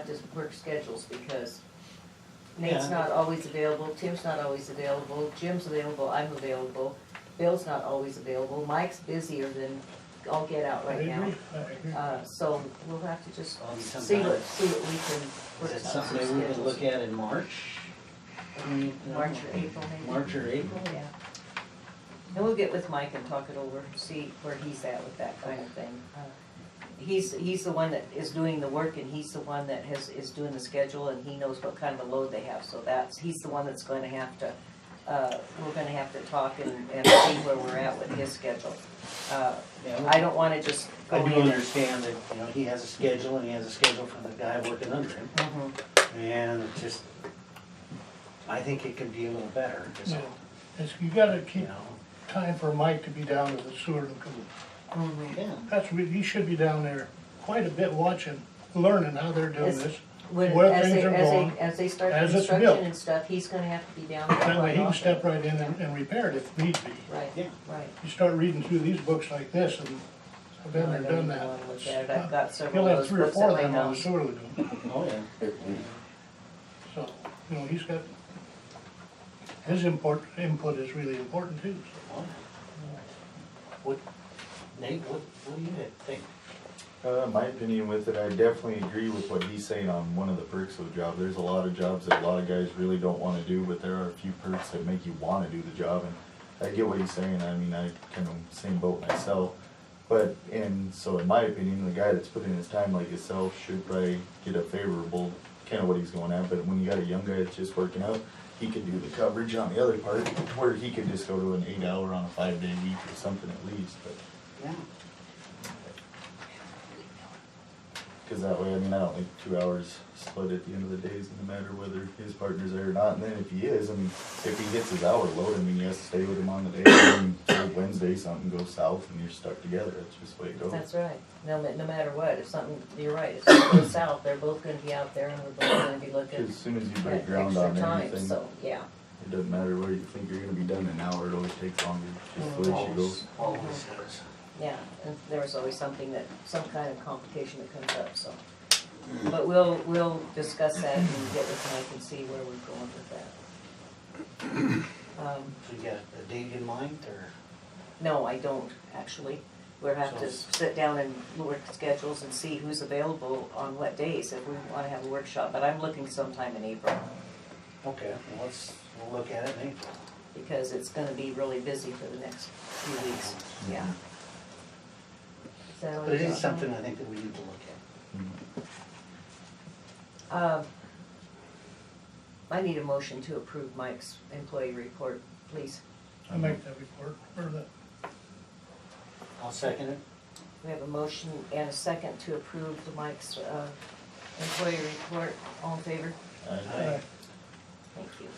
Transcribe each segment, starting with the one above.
just work schedules because Nate's not always available, Tim's not always available, Jim's available, I'm available, Bill's not always available, Mike's busier than I'll get out right now. So we'll have to just see what we can work out. Is it something maybe we can look at in March? March or April maybe? March or April? Yeah. And we'll get with Mike and talk it over, see where he's at with that kind of thing. He's the one that is doing the work, and he's the one that is doing the schedule, and he knows what kind of a load they have, so he's the one that's going to have to, we're going to have to talk and see where we're at with his schedule. I don't want to just go in. I do understand that, you know, he has a schedule, and he has a schedule for the guy working under him. And it just, I think it could be a little better. Yeah, you gotta keep You know, time for Mike to be down at the sewer lagoon. yeah. He should be down there quite a bit watching, learning how they're doing this, When, where as things are going. they start as it's construction built. and stuff, he's gonna have to be down there. That way he quite can often. step right in and repair it if need be. Right, Yeah. right. You start reading through these books like this, and I've been No, I there, don't done even that. wanna look at it. I've got several He'll of have those 3 or books 4 at of my them on the house. sewer lagoon. Oh, yeah. So, you know, he's got, his input is really important too. Oh, yeah. What, Nate, what do you think? My opinion with it, I definitely agree with what he's saying on one of the perks of the job. There's a lot of jobs that a lot of guys really don't want to do, but there are a few perks that make you want to do the job. And I get what he's saying. I mean, I kind of same boat myself. But, and so in my opinion, the guy that's putting his time like himself should probably get a favorable, kind of what he's going at. But when you got a young guy that's just working out, he could do the coverage on the other part, where he could just go to an 8-hour on a 5-day week or something at least. But Yeah. because that way, I mean, I don't think 2 hours split at the end of the day is gonna matter whether his partner's there or not. And then if he is, I mean, if he gets his hour load, I mean, he has to stay with him on the day. And then Wednesday, something goes south and you're stuck together. That's just the way it goes. That's right. No matter what, if something, you're right, if something goes south, they're both gonna be out there and we're both gonna be looking As soon as you at break ground extra on time, anything, so, yeah. it doesn't matter where you think you're gonna be done in an hour. It always takes longer. Just the way she goes. Always does. Yeah, and there's always some kind of complication that comes up, so. But we'll discuss that and get with Mike and see where we're going with that. So you got a date in mind, or? No, I don't, actually. We'll have to So- sit down and work schedules and see who's available on what days if we wanna have a workshop, but I'm looking sometime in April, Okay, well, we'll look at it in April. because it's gonna be really busy for the next few weeks, yeah. Is that all But it you is got? something I think that we need to look at. I need a motion to approve Mike's employee report, please. I make that report, or that, I'll second it. We have a motion and a second to approve the Mike's employee report. All in favor? Aye. Thank you.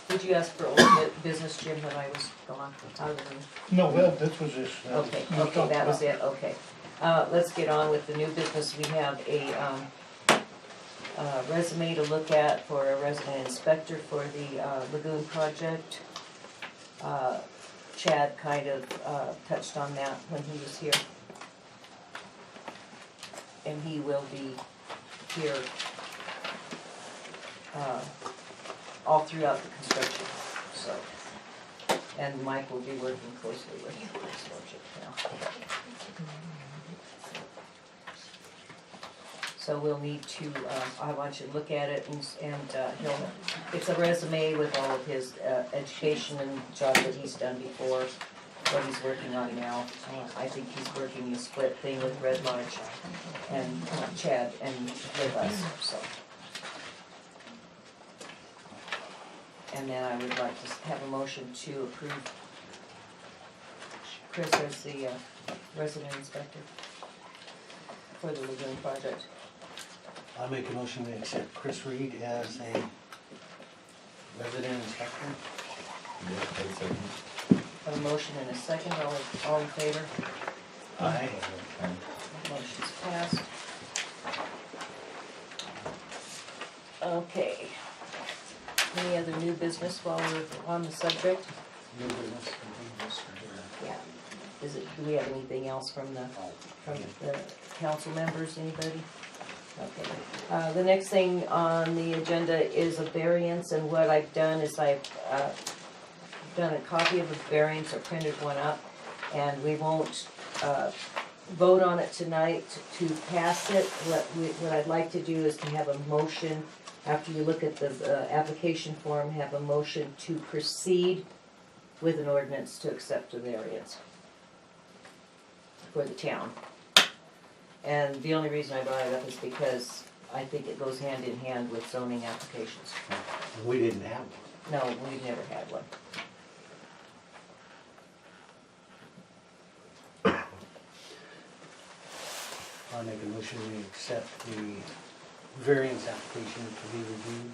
Did you ask for old business, Jim, when I was gone out of the room? no, well, this was this. Okay, that was it, okay. Let's get on with the new business. We have a resume to look at for a resident inspector for the lagoon project. Chad kind of touched on that when he was here. And he will be here all throughout the construction, so. And Mike will be working closely with this project now. So we'll need to, I want you to look at it it's a resume with all of his education and job that he's done before, what he's working on now. I think he's working the split thing with Red Lodge and Chad and with us, so. And then I would like to have a motion to approve Chris as the resident inspector for the lagoon project. I'll make a motion to accept Chris Reed as a resident inspector. Yeah, that's it. Have a motion and a second, all in favor? Aye. Motion's passed. Okay. Any other new business while we're on the subject? New business, continuous, or, Yeah. do we have anything else from the council members, anybody? Okay. The next thing on the agenda is a variance, and what I've done is I've done a copy of the variance or printed one up, and we won't vote on it tonight to pass it. What I'd like to do is to have a motion, after you look at the application form, have a motion to proceed with an ordinance to accept a variance for the town. And the only reason I brought it up is because I think it goes hand in hand with zoning applications. We didn't have one. No, we've never had one. I'll make a motion we accept the variance application to be reviewed.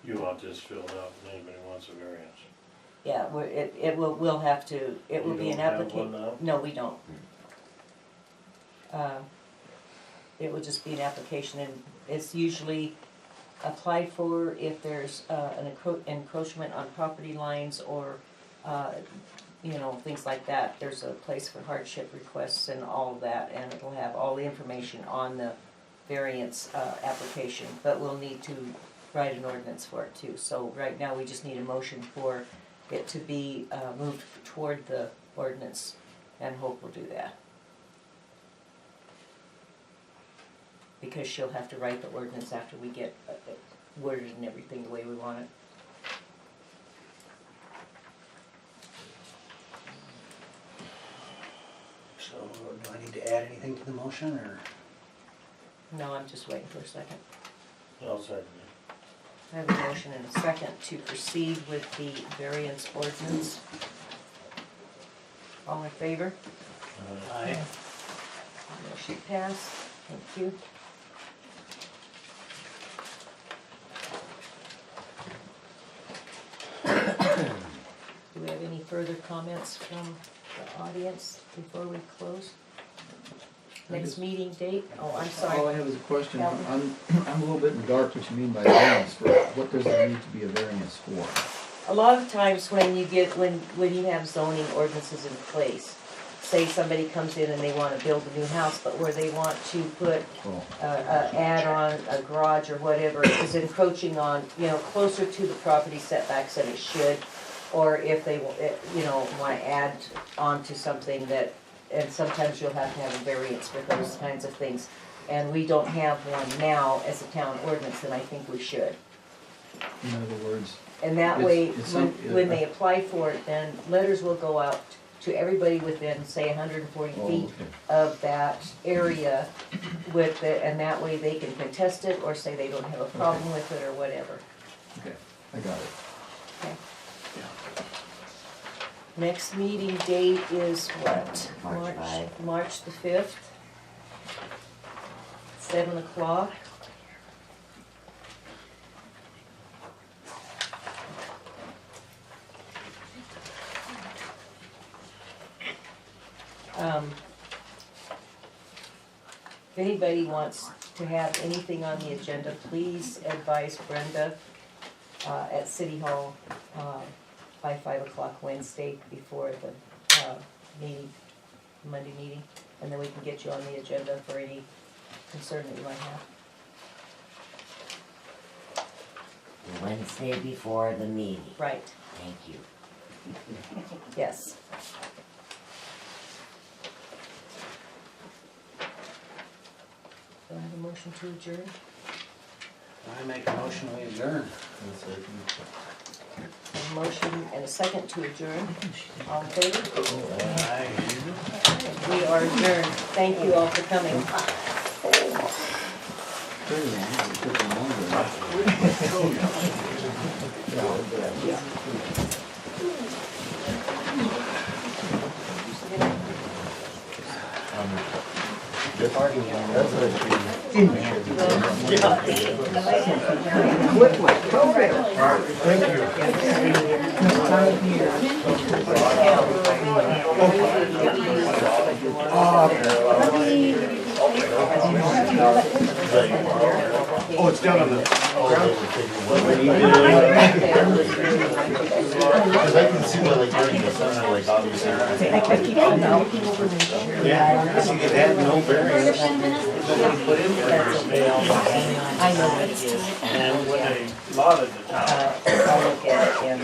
You want this filled out and anybody wants a variance? Yeah, we'll have to, it will You be an don't have application. one now? No, we don't. It will just be an application, and it's usually applied for if there's an encroachment on property lines or, things like that. There's a place for hardship requests and all of that, and it'll have all the information on the variance application, but we'll need to write an ordinance for it too. So right now, we just need a motion for it to be moved toward the ordinance, and Hope will do that. Because she'll have to write the ordinance after we get worded and everything the way we want it. So do I need to add anything to the motion, or? No, I'm just waiting for a second. I'll second I have a motion and a second to proceed with the variance ordinance. All in favor? it. Aye. Motion passed. Thank you. Do we have any further comments from the audience before we close? Next meeting date? Oh, I'm All I sorry. have is a question. Calvin? I'm a little bit in the dark what you mean by variance. What does it need to be a variance for? A lot of times when you have zoning ordinances in place, say somebody comes in and they want to build a new house, but where they want to put Oh, add on a garage or whatever is encroaching on, closer to the property setbacks than it should, or if they, want to add on to something that, and sometimes you'll have to have a variance for those kinds of things. And we don't have one now as a town ordinance, and I think we should. in other words, And that way, It's when they apply for it, then letters will go out to everybody within, say, 140 oh, feet okay. of that area with it, and that way they can contest it or say they don't have a problem with it or whatever. Okay, I got it. Okay. Next meeting date is what? March 5. March the 5th, 7 o'clock. If anybody wants to have anything on the agenda, please advise Brenda at City Hall by 5 o'clock Wednesday before the meeting, Monday meeting, and then we can get you on the agenda for any concern that you might have. The Wednesday before the meeting. Right, Thank you. yes. Do I have a motion to adjourn? I make a motion we adjourn. A motion and a second to adjourn. All in favor? Aye. We are adjourned. Thank you all for coming. Oh, it's down on the. Cause I can see where like during the summer, like obviously. Yeah, see, it had no variance. I know what it is. And when they lotted the town, I'll look at it and,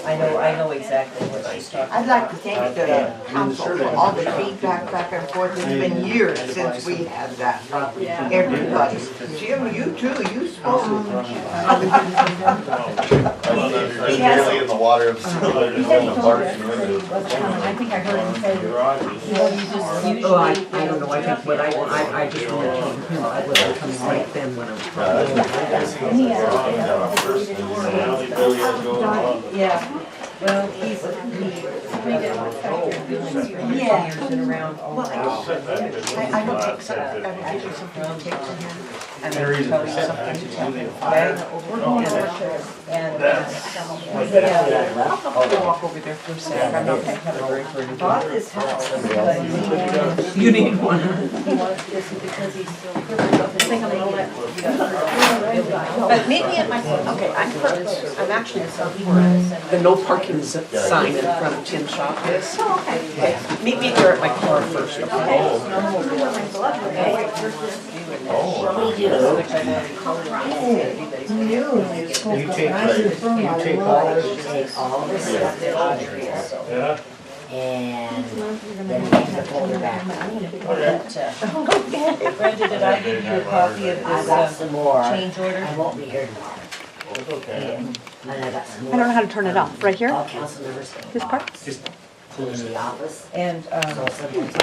I know exactly what she's talking about. I'd like to thank the council for all the feedback back and forth. It's been years since we had that. Everybody. Jim, you too, you spoke. There's barely in the water, I'm still in the park. I think I heard him say, garages. you know, you just usually. Oh, I don't know, I think what I just remember telling him, I wasn't coming right then when I was probably. Now they really is going on. Yeah, well, he's, Yeah. been around all Well, around. I don't take some, I give you something to take to him. And There is then tell a you set something to tell him. Okay? We're going over to, And, I'll have to walk over there for a second. I'm not gonna have a break for anything. bought this house, but he wanted, You need one. he wants this because he's still thinking of all that. But maybe at my, okay, I'm actually for the no parking sign in front of Tim's shop is. Oh, okay. Meet me there at my car first, okay? We do. Which I've already told him. You take all this. Take all this stuff that Audrey is, so. Yeah? And then we have to pull it back. But, Brenda, did I give you a copy of I this, got some more. change order? I won't be here tomorrow. It's okay. And I got some more. I don't know how to turn it off, right here? All council members. This part? Just In the office. And, So sometimes